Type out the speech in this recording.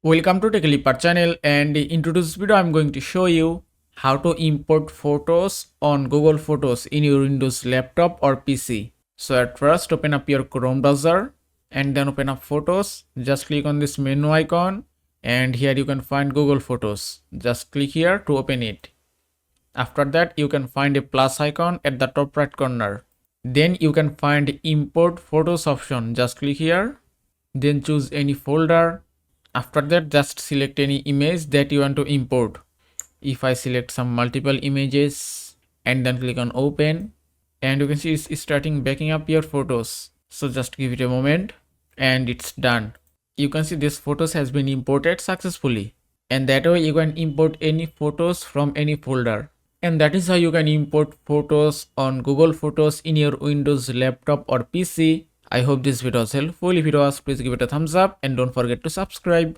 Welcome to TechLeaper channel, and in today's video I'm going to show you how to import photos on Google Photos in your Windows laptop or PC. So at first open up your Chrome browser and then open up Photos. Just click on this menu icon and here you can find Google Photos. Just click here to open it. After that you can find a plus icon at the top right corner. Then you can find Import Photos option. Just click here. Then choose any folder. After that just select any image that you want to import. If I select some multiple images and then click on open, and you can see it's starting backing up your photos. So just give it a moment and it's done. You can see this photos has been imported successfully, and that way you can import any photos from any folder. And that is how you can import photos on Google Photos in your Windows laptop or PC. I hope this video was helpful. If it was, please give it a thumbs up and don't forget to subscribe.